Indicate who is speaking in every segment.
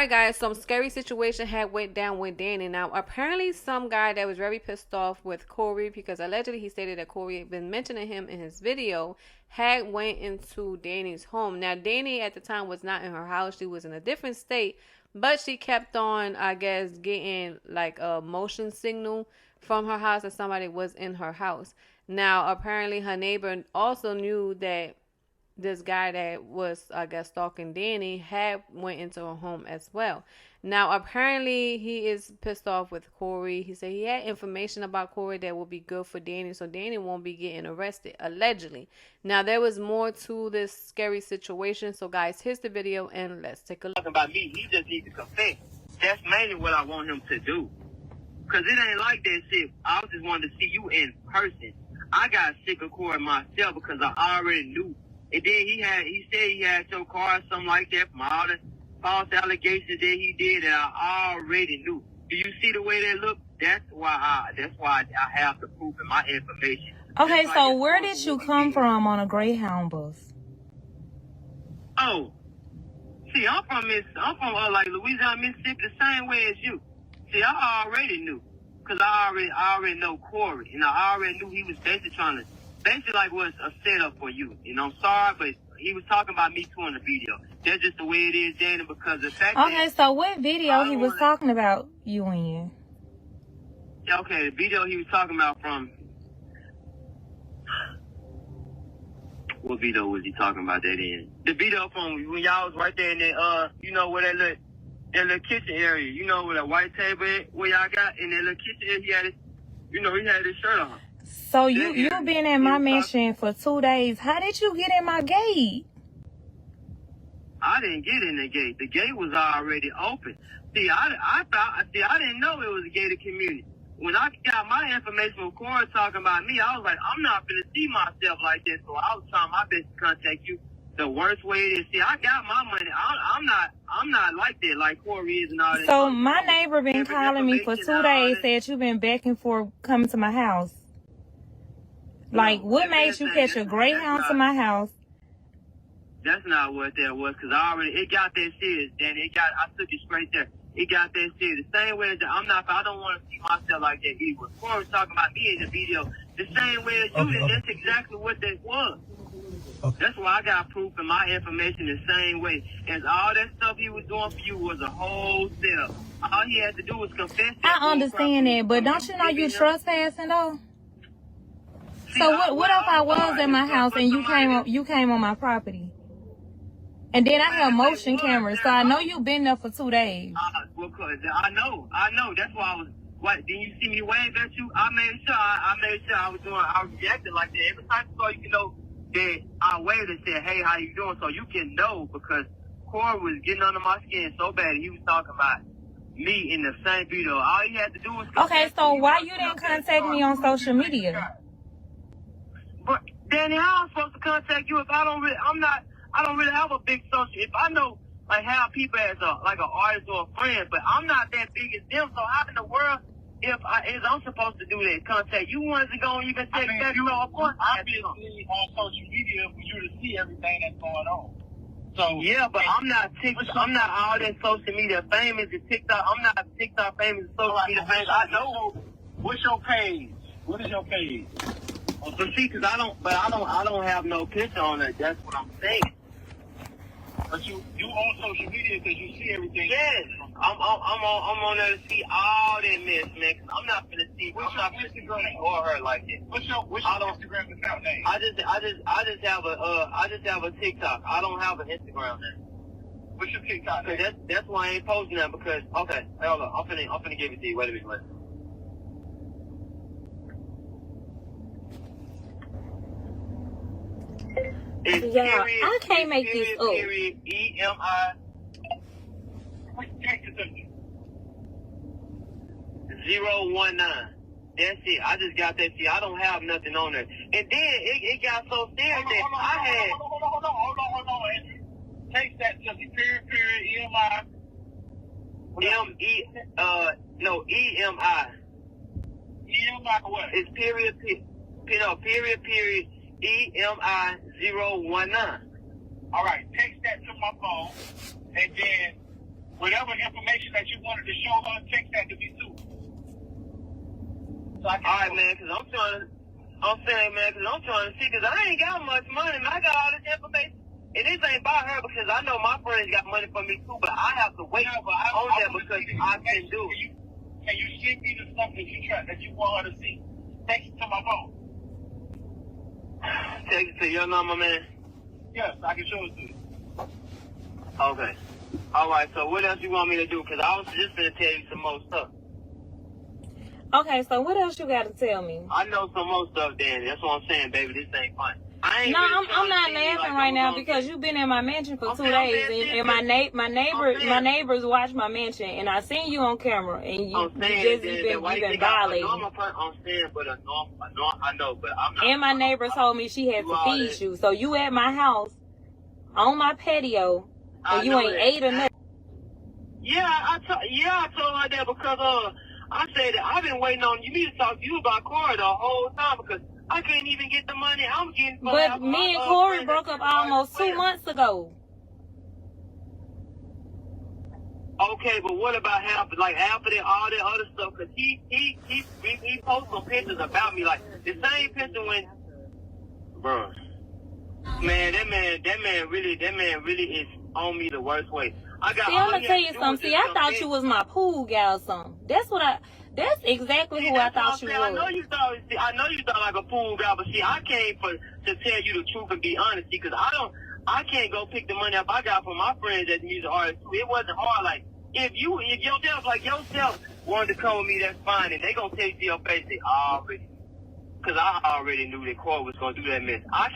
Speaker 1: Alright guys, some scary situation had went down with Danny. Now apparently some guy that was very pissed off with Corey, because allegedly he stated that Corey had been mentioning him in his video, had went into Danny's home. Now Danny at the time was not in her house, she was in a different state, but she kept on, I guess, getting like a motion signal from her house that somebody was in her house. Now apparently her neighbor also knew that this guy that was, I guess, stalking Danny had went into her home as well. Now, apparently, he is pissed off with Corey. He said he had information about Corey that would be good for Danny, so Danny won't be getting arrested, allegedly. Now, there was more to this scary situation, so guys, here's the video, and let's take a look.
Speaker 2: Talking about me, he just needs to confess. That's mainly what I want him to do. Because it ain't like that shit. I just wanted to see you in person. I got sick of Corey myself because I already knew. And then he said he had your car or something like that from all the false allegations that he did, and I already knew. Do you see the way they look? That's why I have the proof and my information.
Speaker 3: Okay, so where did you come from on a Greyhound bus?
Speaker 2: Oh, see, I'm from like Louisiana, Mississippi, the same way as you. See, I already knew, cause I already know Corey, and I already knew he was basically like was a setup for you. You know, I'm sorry, but he was talking about me too in the video. That's just the way it is, Danny, because the fact
Speaker 3: okay, so what video he was talking about you in?
Speaker 2: Okay, the video he was talking about from... What video was he talking about that in? The video from when y'all was right there in that, you know, where that little kitchen area. You know, where that white table is, where y'all got in that little kitchen area, he had his shirt on.
Speaker 3: So you've been in my mansion for 2 days. How did you get in my gate?
Speaker 2: I didn't get in the gate. The gate was already open. See, I didn't know it was a gated community. When I got my information from Corey talking about me, I was like, I'm not gonna see myself like that. So I was trying my best to contact you the worst way it is. See, I got my money. I'm not like that, like Corey is and all that.
Speaker 3: So my neighbor been calling me for 2 days, said you've been back and forth coming to my house. Like, what made you catch a Greyhound to my house?
Speaker 2: That's not what that was, because it got that serious, Danny. I took it straight there. It got that serious. The same way as I don't want to see myself like that either. Corey was talking about me in the video the same way as you did. That's exactly what that was. Okay. That's why I got proof and my information the same way. As all that stuff he was doing for you was a whole setup. All he had to do was confess.
Speaker 3: I understand that, but don't you know you trespassing though? So what if I was in my house and you came on my property? And then I have motion cameras, so I know you've been there for 2 days.
Speaker 2: I know. That's why I was. What? Didn't you see me wave at you? I made sure I was reacting like that. Every time you saw, you can know that I waved and said, "Hey, how you doing?" So you can know, because Corey was getting under my skin so bad. He was talking about me in the same video. All he had to do was.
Speaker 3: Okay, so why you didn't contact me on social media?
Speaker 2: But Danny, how am I supposed to contact you if I don't really have a big social? If I know like have people as an artist or a friend, but I'm not that big as them. So how in the world I'm supposed to do that? Contact you ones to go and even take that? So of course
Speaker 4: I've been on social media for you to see everything that's going on. So
Speaker 2: yeah, but I'm not all that social media famous and TikTok. I'm not TikTok famous and social media famous. I know.
Speaker 4: What's your page? What is your page?
Speaker 2: So see, because I don't have no picture on it. That's what I'm saying.
Speaker 4: But you on social media because you see everything.
Speaker 2: Yes, I'm on there to see all that mess, man. Cause I'm not gonna see. I'm not gonna see or her like that.
Speaker 4: What's your Instagram account name?
Speaker 2: I just have a TikTok. I don't have an Instagram name.
Speaker 4: What's your TikTok name?
Speaker 2: That's why I ain't posting that, because okay, hold on. I'm finna give it to you. Wait a minute. It's
Speaker 3: yeah, I can't make this up.
Speaker 2: Period, EMI.
Speaker 4: Text it to me.
Speaker 2: 019. That's it. I just got that shit. I don't have nothing on there. And then it got so serious that I had.
Speaker 4: Hold on, Andrew. Text that to me. Period, EMI.
Speaker 2: EMI.
Speaker 4: EMI what?
Speaker 2: It's period, EMI 019.
Speaker 4: All right, text that to my phone, and then whatever information that you wanted to show her, text that to me too. So alright,
Speaker 2: man, because I'm trying to see, because I ain't got much money, and I got all this information. And this ain't about her, because I know my friends got money for me too, but I have to wait on that because I can do it.
Speaker 4: Can you send me the stuff that you want her to see? Text it to my phone.
Speaker 2: Text it to your number, man?
Speaker 4: Yes, I can show it to you.
Speaker 2: Okay. Alright, so what else you want me to do? Because I was just going to tell you some more stuff.
Speaker 3: Okay, so what else you got to tell me?
Speaker 2: I know some more stuff, Danny. That's what I'm saying, baby. This ain't fun.
Speaker 3: I'm not laughing right now because you've been in my mansion for 2 days, and my neighbors watch my mansion, and I seen you on camera, and you've been violating.
Speaker 2: I'm saying, but I know, but I'm not.
Speaker 3: And my neighbor told me she had to feed you, so you at my house, on my patio, and you ain't ate or nothing.
Speaker 2: Yeah, I told her that because I said that I've been waiting on you to talk to you about Corey the whole time because I can't even get the money I'm getting from
Speaker 3: But me and Corey broke up almost 2 months ago.
Speaker 2: Okay, but what about after that, all that other stuff? Cause he posted some pictures about me, like the same picture when, bro, man, that man really is on me the worst way.
Speaker 3: I'm gonna tell you something. See, I thought you was my pool gal or something. That's exactly who I thought you was.
Speaker 2: I know you thought like a pool guy, but see, I came to tell you the truth and be honest, because I can't go pick the money up I got from my friends as music artists too. It wasn't hard. Like if yourself wanted to come with me, that's fine, and they gonna tell you to your face because I already knew that Corey was gonna do that mess. I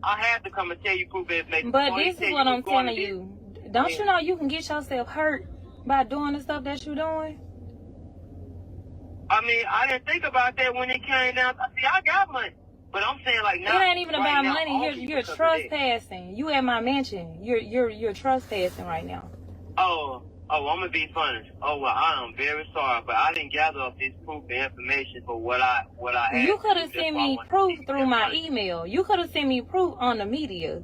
Speaker 2: have to come and tell you proof and information.
Speaker 3: But this is what I'm telling you. Don't you know you can get yourself hurt by doing the stuff that you're doing?
Speaker 2: I mean, I didn't think about that when it came down. See, I got money, but I'm saying like now.
Speaker 3: It ain't even about money. You're trespassing. You at my mansion. You're trespassing right now.
Speaker 2: Oh, I'm gonna be funny. Oh well, I am very sorry, but I didn't gather up this proof and information for what I.
Speaker 3: You could have sent me proof through my email. You could have sent me proof on the media.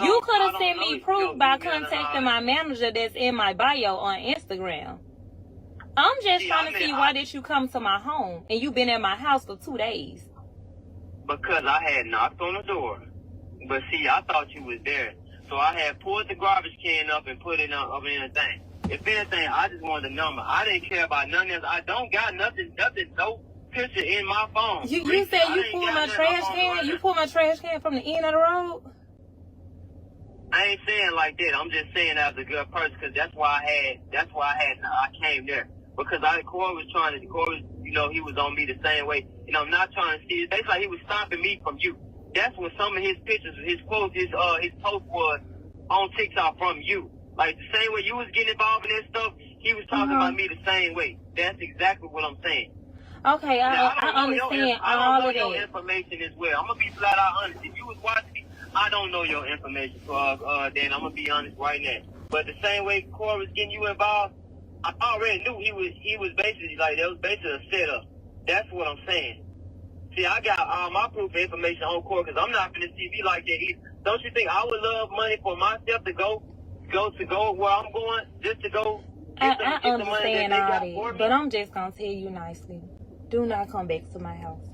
Speaker 3: You could have sent me proof by contacting my manager that's in my bio on Instagram. I'm just trying to see why did you come to my home and you been at my house for 2 days?
Speaker 2: Because I had knocked on the door. But see, I thought you was there. So I had pulled the garbage can up and put it up in the thing. If anything, I just wanted the number. I didn't care about none of this. I don't got nothing, no picture in my phone.
Speaker 3: You said you pulled my trash can? You pulled my trash can from the end of the road?
Speaker 2: I ain't saying like that. I'm just saying as a good person, because that's why I came there. Because Corey was, he was on me the same way. And I'm not trying to see it. It's like he was stopping me from you. That's when some of his pictures, his quotes, his post was on TikTok from you. Like the same way you was getting involved in that stuff, he was talking about me the same way. That's exactly what I'm saying.
Speaker 3: Okay, I understand all of that.
Speaker 2: Your information as well. I'm gonna be flat out honest. If you was watching me, I don't know your information, so Dan, I'm gonna be honest right now. But the same way Corey was getting you involved, I already knew he was basically like that was basically a setup. That's what I'm saying. See, I got all my proof and information on Corey because I'm not gonna see me like that either. Don't you think I would love money for myself to go where I'm going just to go?
Speaker 3: I understand all that, but I'm just gonna tell you nicely. Do not come back to my house.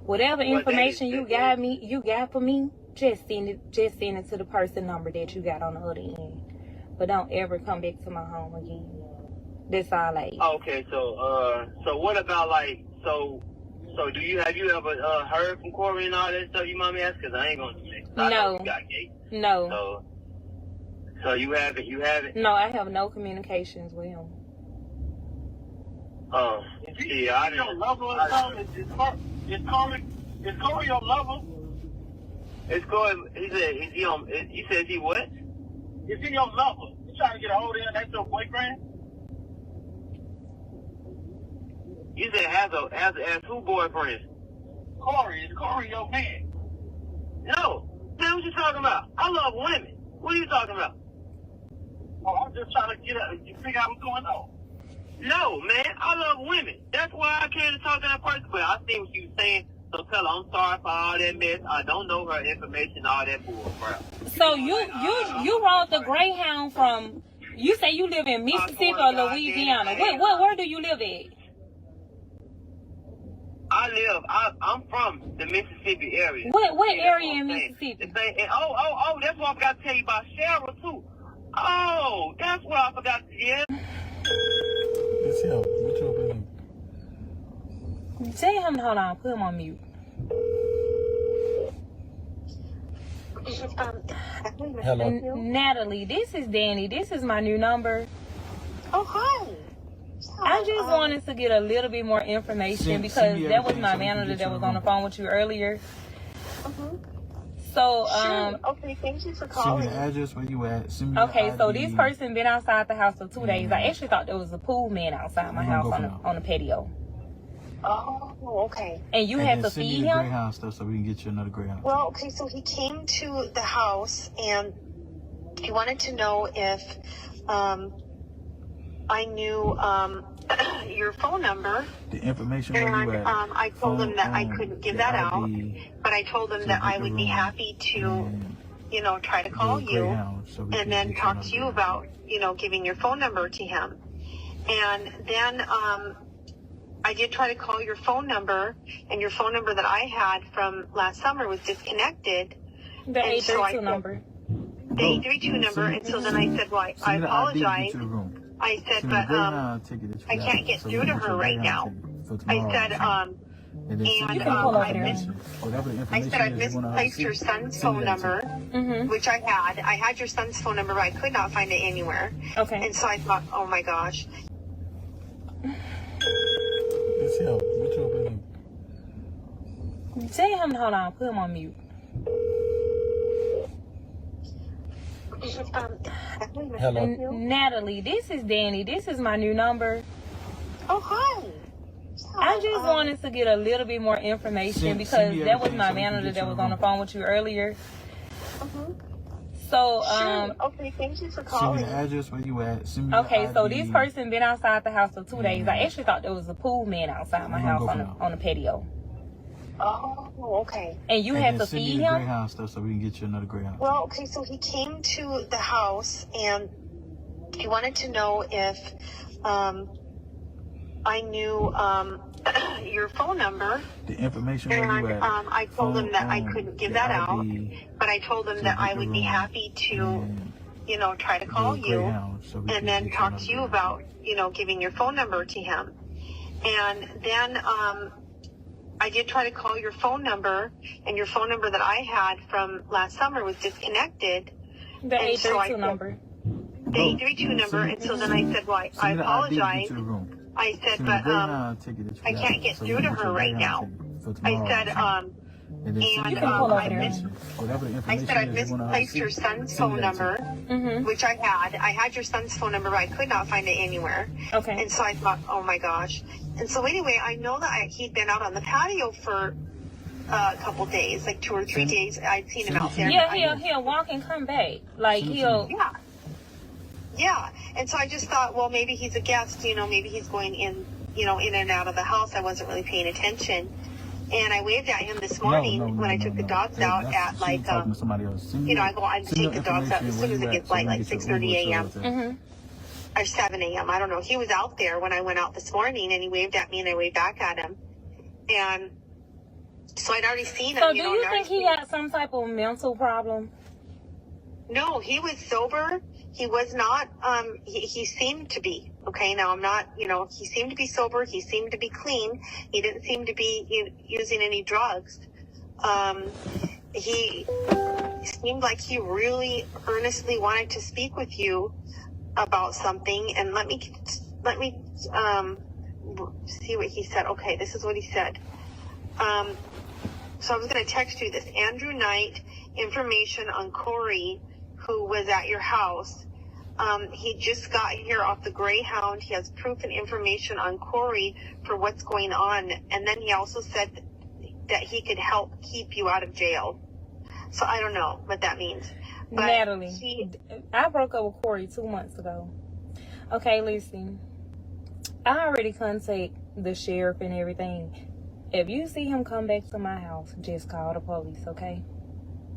Speaker 3: Whatever information you got for me, just send it to the person number that you got on the other end. But don't ever come back to my home again. That's all I.
Speaker 2: Okay, so what about so have you ever heard from Corey and all that stuff? You mind me asking? Because I ain't gonna do that.
Speaker 3: No.
Speaker 2: So you haven't?
Speaker 3: No, I have no communications with him.
Speaker 2: See, I didn't.
Speaker 4: Your lover or something? Is Corey your lover?
Speaker 2: It's Corey. He says he what?
Speaker 4: Is he your lover? You trying to get a hold of him? That's your boyfriend?
Speaker 2: You said as who boyfriend?
Speaker 4: Corey. Is Corey your man?
Speaker 2: No. Man, what you talking about? I love women. What are you talking about?
Speaker 4: Oh, I'm just trying to figure out what's going on.
Speaker 2: No, man, I love women. That's why I came to talk to that person. But I see what you were saying. So tell her I'm sorry for all that mess. I don't know her information, all that bull crap.
Speaker 3: So you rode the Greyhound from You say you live in Mississippi or Louisiana. Where do you live at?
Speaker 2: I'm from the Mississippi area.
Speaker 3: What area in Mississippi?
Speaker 2: That's what I forgot to tell you about Cheryl, too. Oh, that's what I forgot to tell you.
Speaker 5: It's him. What you opening?
Speaker 3: Tell him, hold on, put him on mute.
Speaker 5: Hello.
Speaker 3: Natalie, this is Danny. This is my new number.
Speaker 6: Oh, hi.
Speaker 3: I just wanted to get a little bit more information because that was my manager that was on the phone with you earlier. So,
Speaker 6: Sure. Okay, thank you for calling.
Speaker 5: Send me the address where you at. Send me
Speaker 3: okay,
Speaker 5: your
Speaker 3: so
Speaker 5: ID.
Speaker 3: this person been outside the house for 2 days. I actually thought there was a pool man outside my house on the patio.
Speaker 6: Oh, okay.
Speaker 3: And you had to
Speaker 5: send
Speaker 3: feed
Speaker 5: me the
Speaker 3: him?
Speaker 5: Greyhound stuff so we can get you another Greyhound.
Speaker 6: Well, okay, so he came to the house and he wanted to know if I knew your phone number.
Speaker 5: The information where you at.
Speaker 6: I told him that I couldn't give that out, but I told him that I would be happy to, try to call you and then talk to you about, giving your phone number to him. And then I did try to call your phone number, and your phone number that I had from last summer was disconnected.
Speaker 3: The 832 number.
Speaker 6: The 832 number, and so then I said, well, I apologize. I said, but I can't get through to her right now. I said, I've misplaced your son's phone number, which I had. I had your son's phone number, but I could not find it anywhere.
Speaker 3: Okay.
Speaker 6: And so I thought, oh my gosh.
Speaker 5: It's him. What you opening?
Speaker 3: Tell him, hold on, put him on mute.
Speaker 5: Hello.
Speaker 3: Natalie, this is Danny. This is my new number.
Speaker 6: Oh, hi.
Speaker 3: I just wanted to get a little bit more information because that was my manager that was on the phone with you earlier. So,
Speaker 6: Sure. Okay, thank you for calling.
Speaker 5: Send me the address where you at. Send me
Speaker 3: okay,
Speaker 5: your
Speaker 3: so
Speaker 5: ID.
Speaker 3: this person been outside the house for 2 days. I actually thought there was a pool man outside my house on the patio.
Speaker 6: Oh, okay.
Speaker 3: And you had to
Speaker 5: send
Speaker 3: feed
Speaker 5: me the
Speaker 3: him?
Speaker 5: Greyhound stuff so we can get you another Greyhound.
Speaker 6: Well, okay, so he came to the house and he wanted to know if I knew your phone number.
Speaker 5: The information where you at.
Speaker 6: I told him that I couldn't give that out, but I told him that I would be happy to, try to call you and then talk to you about, giving your phone number to him. And then I did try to call your phone number, and your phone number that I had from last summer was disconnected.
Speaker 3: The 832 number.
Speaker 6: The 832 number, and so then I said, well, I apologize. I said, but I can't get through to her right now. I said, I've misplaced your son's phone number, which I had. I had your son's phone number, but I could not find it anywhere.
Speaker 3: Okay.
Speaker 6: And so I thought, oh my gosh. And so anyway, I know that he'd been out on the patio for a couple days, like 2 or 3 days. I'd seen him out there.
Speaker 3: Yeah, he'll walk and come back. Like he'll.
Speaker 6: Yeah. And so I just thought, well, maybe he's a guest, maybe he's going in, in and out of the house. I wasn't really paying attention. And I waved at him this morning when I took the dogs out at like, I take the dogs out as soon as it gets light, like 6:30 a.m. Or 7 a.m. I don't know. He was out there when I went out this morning, and he waved at me, and I waved back at him. And so I'd already seen him.
Speaker 3: So do you think he had some type of mental problem?
Speaker 6: No, he was sober. He was not, he seemed to be, okay? Now I'm not, he seemed to be sober. He seemed to be clean. He didn't seem to be using any drugs. He seemed like he really earnestly wanted to speak with you about something. And let me see what he said. Okay, this is what he said. So I was going to text you this. Andrew Knight, information on Corey, who was at your house. He just got here off the Greyhound. He has proof and information on Corey for what's going on. And then he also said that he could help keep you out of jail. So I don't know what that means. But
Speaker 3: Natalie, I broke up with Corey 2 months ago. Okay, listen. I already contacted the sheriff and everything. If you see him come back to my house, just call the police, okay?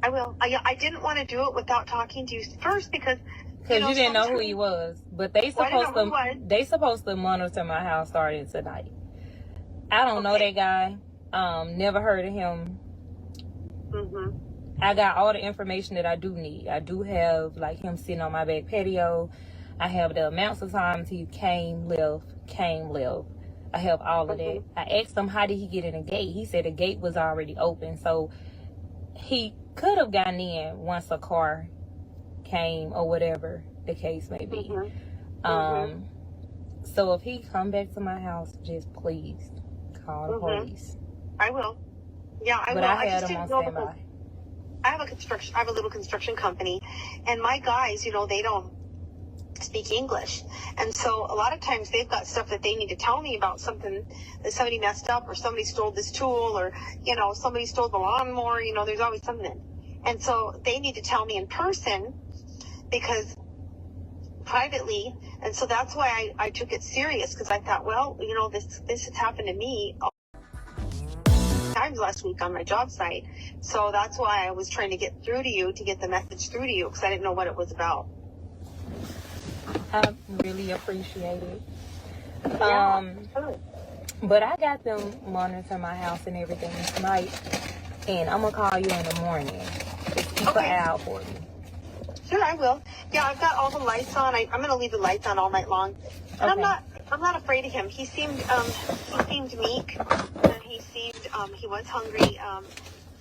Speaker 6: I will. I didn't want to do it without talking to you first because
Speaker 3: Because you didn't know who he was. But they
Speaker 6: Well,
Speaker 3: supposed to monitor my house starting tonight. I don't know that guy. Never heard of him.
Speaker 6: Mm-hmm.
Speaker 3: I got all the information that I do need. I do have like him sitting on my back patio. I have the amounts of times he came, left. I have all of that. I asked him, how did he get in the gate? He said the gate was already open. So he could have gotten in once a car came or whatever the case may be. So if he come back to my house, just please call the police.
Speaker 6: I will. Yeah, I will.
Speaker 3: I had him on standby.
Speaker 6: I have a little construction company, and my guys, they don't speak English. And so a lot of times they've got stuff that they need to tell me about, something that somebody messed up, or somebody stole this tool, or, somebody stole the lawnmower. There's always something. And so they need to tell me in person, because privately. And so that's why I took it serious, because I thought, well, this has happened to me times last week on my job site. So that's why I was trying to get through to you, to get the message through to you, because I didn't know what it was about.
Speaker 3: I really appreciate it.
Speaker 6: Sure.
Speaker 3: But I got them monitoring my house and everything tonight, and I'm gonna call you in the morning. Just keep an eye out for me.
Speaker 6: Sure, I will. Yeah, I've got all the lights on. I'm gonna leave the lights on all night long. And I'm not afraid of him. He seemed meek, and he was hungry.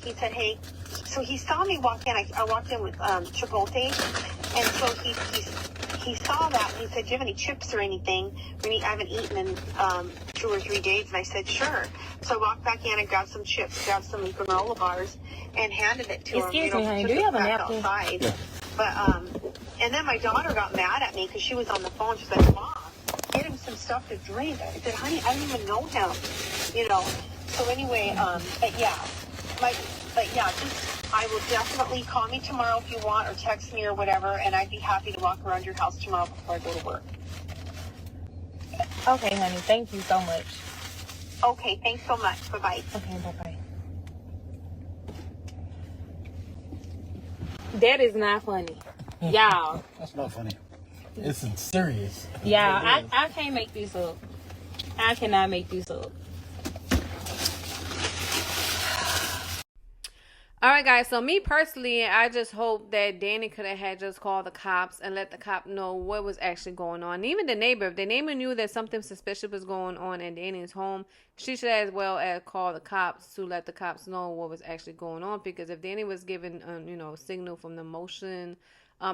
Speaker 6: He said, hey, so he saw me walk in. I walked in with Chipotle, and so he saw that, and he said, do you have any chips or anything? I haven't eaten in 2 or 3 days. And I said, sure. So I walked back in and grabbed some chips, grabbed some granola bars, and handed it to him.
Speaker 3: Excuse me, honey, do you have a napkin?
Speaker 6: Outside. Yeah. But, and then my daughter got mad at me because she was on the phone. She's like, Mom, get him some stuff to drink. I said, honey, I don't even know him, So anyway, I will definitely call me tomorrow if you want, or text me or whatever, and I'd be happy to walk around your house tomorrow before I go to work.
Speaker 3: Okay, honey, thank you so much.
Speaker 6: Okay, thanks so much. Bye-bye.
Speaker 3: Okay, bye-bye. That is not funny. Y'all.
Speaker 5: That's not funny. It's serious.
Speaker 3: Yeah, I can't make this up. I cannot make this up.
Speaker 1: All right, guys. So me personally, I just hope that Danny could have had just called the cops and let the cop know what was actually going on. And even the neighbor, if the neighbor knew that something suspicious was going on in Danny's home, she should as well as call the cops to let the cops know what was actually going on. Because if Danny was given, signal from the motion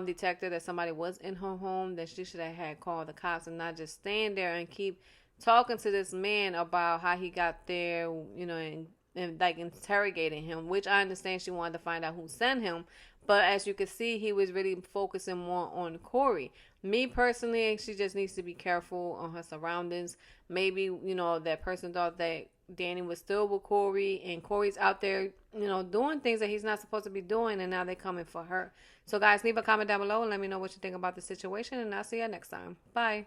Speaker 1: detector that somebody was in her home, then she should have had called the cops and not just stand there and keep talking to this man about how he got there, and like interrogating him, which I understand she wanted to find out who sent him. But as you can see, he was really focusing more on Corey. Me personally, she just needs to be careful on her surroundings. Maybe, that person thought that Danny was still with Corey, and Corey's out there, doing things that he's not supposed to be doing, and now they're coming for her. So guys, leave a comment down below and let me know what you think about the situation, and I'll see you next time. Bye.